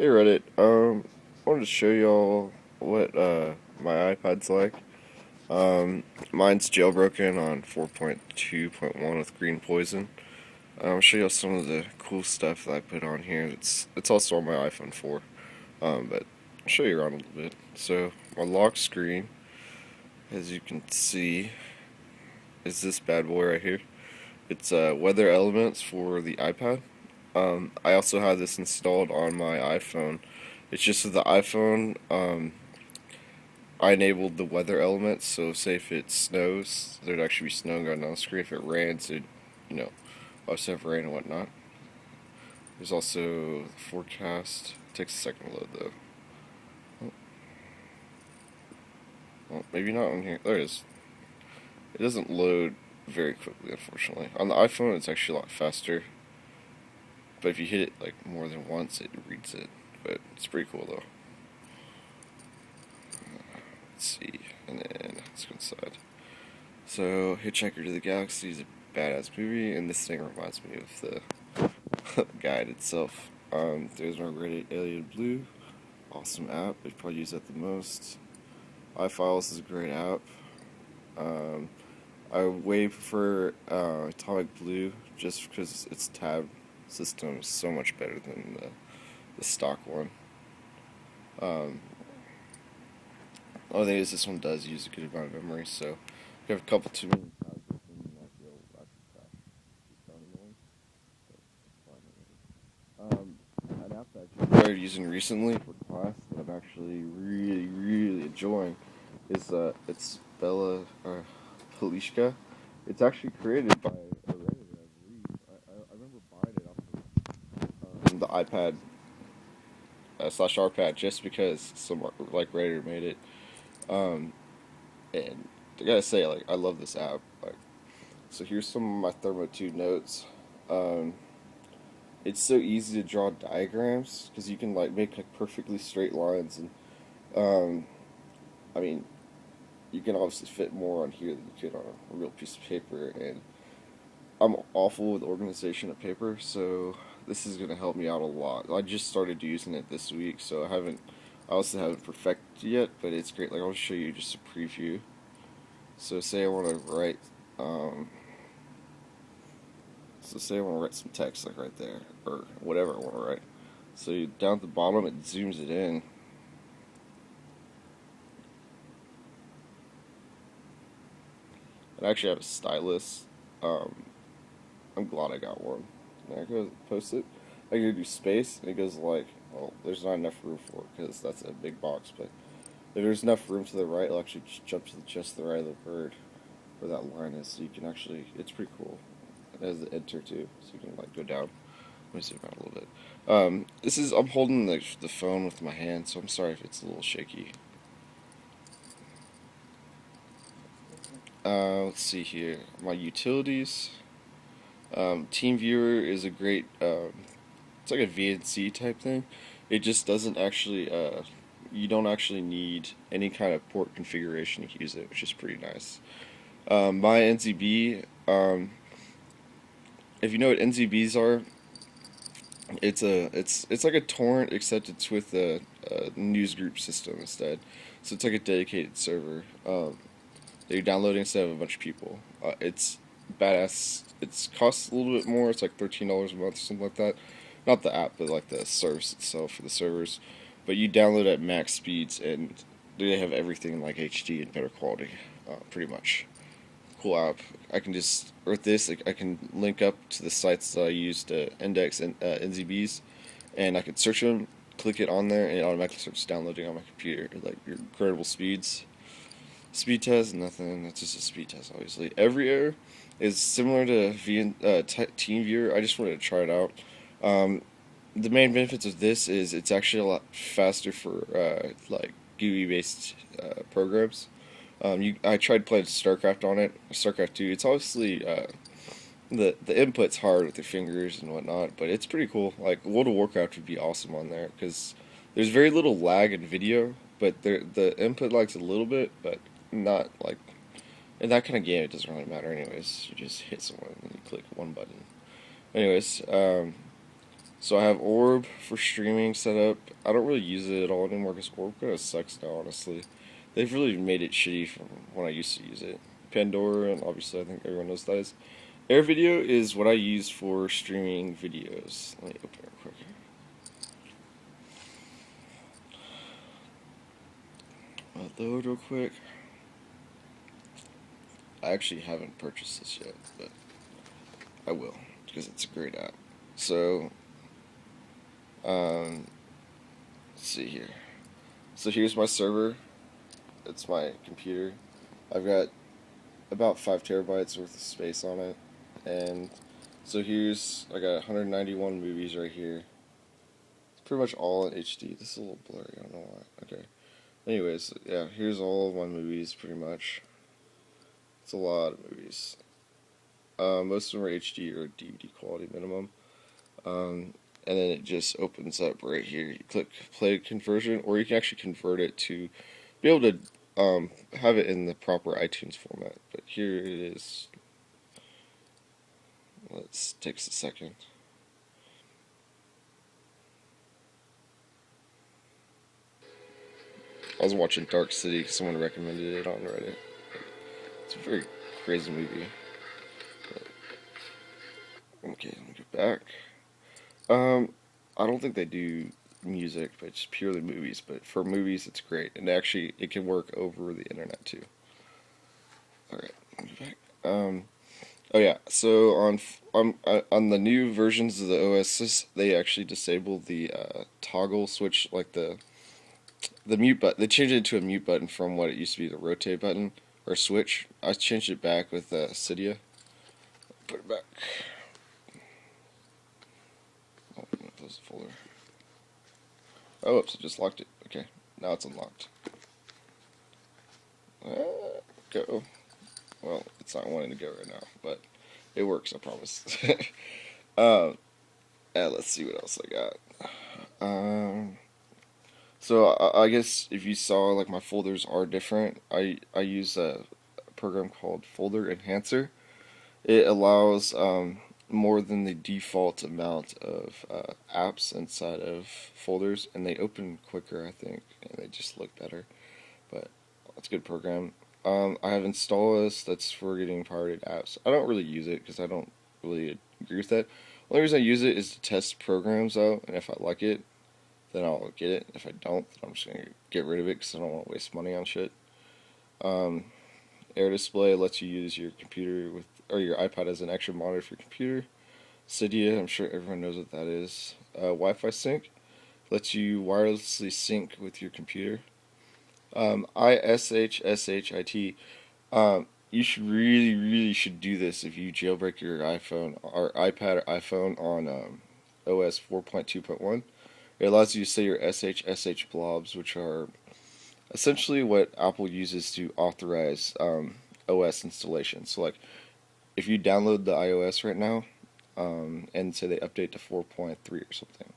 Hey Reddit, I wanted to show y'all what my iPad's like. Mine's jailbroken on 4.2.1 with green poison. I'll show y'all some of the cool stuff that I put on here. It's also on my iPhone 4, but I'll show you around a little bit. So my lock screen, as you can see, is this bad boy right here. It's weather elements for the iPad. I also have this installed on my iPhone. It's just with the iPhone, I enabled the weather elements, so say if it snows, there'd actually be snow going on the screen. If it rains, it'd, you know, also have rain and whatnot. There's also the forecast. It takes a second to load though. Oh, well, maybe not on here. There it is. It doesn't load very quickly, unfortunately. On the iPhone, it's actually a lot faster. But if you hit it like more than once, it reads it. But it's pretty cool though. Let's see, and then let's go inside. So, Hitchhiker to the Galaxy is a badass movie, and this thing reminds me of the guide itself. There's my Reddit Alien Blue, awesome app. I probably use that the most. iFiles is a great app. Um, I way prefer Atomic Blue just because its tab system is so much better than the stock one. Um, Only thing is, this one does use a good amount of memory, so if you have a couple too many tabs open, you might be able to actually crash. It's kind of annoying, but it's fine. An app that I just started using recently for class that I'm actually really enjoying is it's Bella Palishka. It's actually created by a Redditor, I believe. I remember buying it off of the iPad slash RPad just because some like Redditor made it. Um, and I gotta say, like, I love this app. Like, so here's some of my Thermo 2 notes. Um, it's so easy to draw diagrams because you can like make like perfectly straight lines, and um, I mean, you can obviously fit more on here than you could on a real piece of paper. And I'm awful with organization of paper, so this is gonna help me out a lot. I just started using it this week, so I also haven't perfected yet, but it's great. Like, I'll show you just a preview. So say I want to write, um, so say I want to write some text like right there, or whatever I want to write. So down at the bottom, it zooms it in. I actually have a stylus. Um, I'm glad I got one. And I go post it. I go do space, and it goes like, well, there's not enough room for it because that's a big box. But if there's enough room to the right, it'll actually just jump to just the right of the bird where that line is. So you can actually, it's pretty cool. It has the enter too, so you can like go down. Let me zoom out a little bit. I'm holding the phone with my hand, so I'm sorry if it's a little shaky. Let's see here. My utilities. TeamViewer is a great. It's like a VNC type thing. It just doesn't actually. You don't actually need any kind of port configuration to use it, which is pretty nice. My NZB. If you know what NZBs are, it's like a torrent except it's with a news group system instead. So it's like a dedicated server that you're downloading instead of a bunch of people. It's badass. It costs a little bit more. It's like $13 a month or something like that. Not the app, but like the service itself for the servers. But you download at max speeds, and they have everything like HD and better quality, pretty much. Cool app. I can just with this, I can link up to the sites that I use to index NZBs, and I can search them, click it on there, and it automatically starts downloading on my computer. Like your incredible speeds. Speed test, nothing. It's just a speed test, obviously. Every error is similar to TeamViewer. I just wanted to try it out. Um, the main benefits of this is it's actually a lot faster for like GUI based programs. I tried playing StarCraft on it, StarCraft 2. It's obviously the input's hard with your fingers and whatnot, but it's pretty cool. Like World of Warcraft would be awesome on there because there's very little lag in video, but the input lags a little bit, but not like in that kind of game. It doesn't really matter anyways. You just hit someone and you click one button. Anyways, So I have Orb for streaming set up. I don't really use it at all anymore because Orb kind of sucks now, honestly. They've really made it shitty from when I used to use it. Pandora, and obviously I think everyone knows that is. Air Video is what I use for streaming videos. Let me open it real quick. Load real quick. I actually haven't purchased this yet, but I will because it's a great app. So, let's see here. So here's my server. It's my computer. I've got about 5 terabytes worth of space on it, and so here's I got 191 movies right here. It's pretty much all in HD. This is a little blurry. I don't know why. Okay. Anyways, yeah, here's all of my movies pretty much. It's a lot of movies. Most of them are HD or DVD quality minimum. And then it just opens up right here. You click play conversion, or you can actually convert it to be able to have it in the proper iTunes format. But here it is. Let's takes a second. I was watching Dark City. Someone recommended it on Reddit. It's a very crazy movie. Okay, let me go back. I don't think they do music, but it's purely movies. But for movies, it's great, and actually, it can work over the internet too. All right, let me go back. Oh yeah, so on the new versions of the OSs, they actually disabled the toggle switch, like the mute button. They changed it to a mute button from what it used to be the rotate button or switch. I changed it back with Cydia. Put it back. Oh, I'm gonna close the folder. Oh, oops, I just locked it. Okay, now it's unlocked. Go. Well, it's not wanting to go right now, but it works, I promise. Let's see what else I got. So I guess if you saw, like, my folders are different. I use a program called Folder Enhancer. It allows more than the default amount of apps inside of folders, and they open quicker, I think, and they just look better. But it's a good program. I have stylus. That's for getting pirated apps. I don't really use it because I don't really agree with that. The only reason I use it is to test programs out, and if I like it, then I'll get it. If I don't, then I'm just gonna get rid of it because I don't want to waste money on shit. Um, Air Display lets you use your computer with or your iPad as an extra monitor for your computer. Cydia, I'm sure everyone knows what that is. Wi-Fi sync lets you wirelessly sync with your computer. ISHSHIT. You should really should do this if you jailbreak your iPhone or iPad or iPhone on OS 4.2.1. It allows you to say your SHSH blobs, which are essentially what Apple uses to authorize OS installation. So, like, if you download the iOS right now, and say they update to 4.3 or something,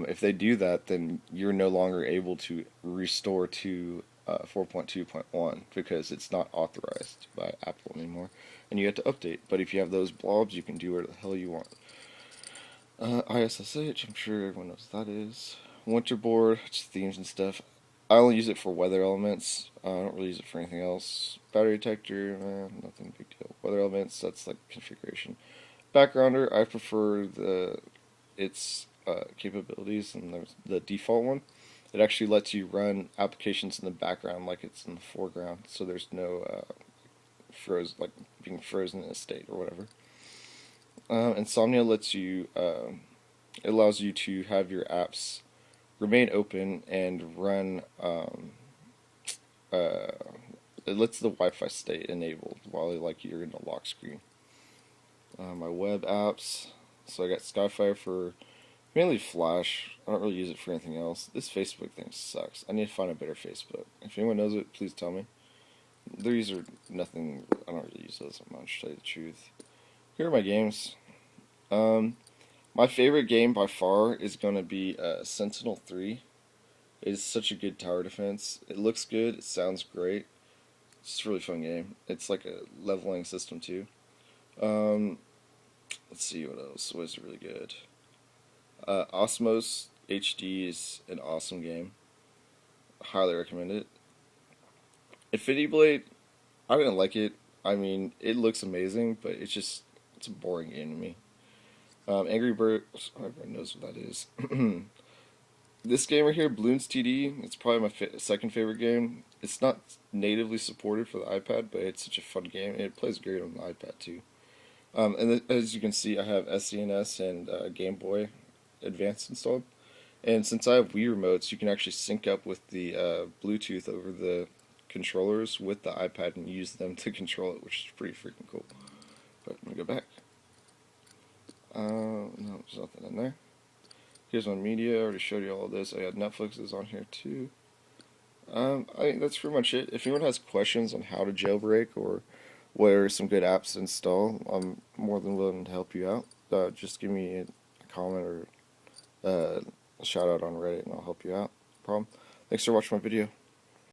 if they do that, then you're no longer able to restore to 4.2.1 because it's not authorized by Apple anymore, and you have to update. But if you have those blobs, you can do whatever the hell you want. ISSH, I'm sure everyone knows what that is. Winterboard, just themes and stuff. I only use it for weather elements. I don't really use it for anything else. Battery detector, nothing big deal. Weather elements, that's like configuration. Backgrounder, I prefer its capabilities and the default one. It actually lets you run applications in the background like it's in the foreground, so there's no like being frozen in a state or whatever. Insomnia lets you, it allows you to have your apps remain open and run, it lets the Wi-Fi stay enabled while like you're in a lock screen. My web apps, so I got Skyfire for mainly Flash. I don't really use it for anything else. This Facebook thing sucks. I need to find a better Facebook. If anyone knows it, please tell me. These are nothing, I don't really use those that much, to tell you the truth. Here are my games. My favorite game by far is going to be Sentinel 3. It is such a good tower defense. It looks good, it sounds great. It's a really fun game. It's like a leveling system too. Let's see what else was really good. Osmos HD is an awesome game. Highly recommend it. Infinity Blade, I didn't like it. I mean, it looks amazing, but it's a boring game to me. Angry Birds, everyone knows what that is. This game right here, Bloons TD, it's probably my second favorite game. It's not natively supported for the iPad, but it's such a fun game, and it plays great on the iPad too. As you can see, I have SCNS and Game Boy Advance installed. And since I have Wii remotes, you can actually sync up with the Bluetooth over the controllers with the iPad and use them to control it, which is pretty freaking cool. But let me go back. No, there's nothing in there. Here's my media. I already showed you all of this. I had Netflix is on here too. I think that's pretty much it. If anyone has questions on how to jailbreak or where are some good apps to install, I'm more than willing to help you out. Just give me a comment or a shout out on Reddit and I'll help you out. No problem. Thanks for watching my video.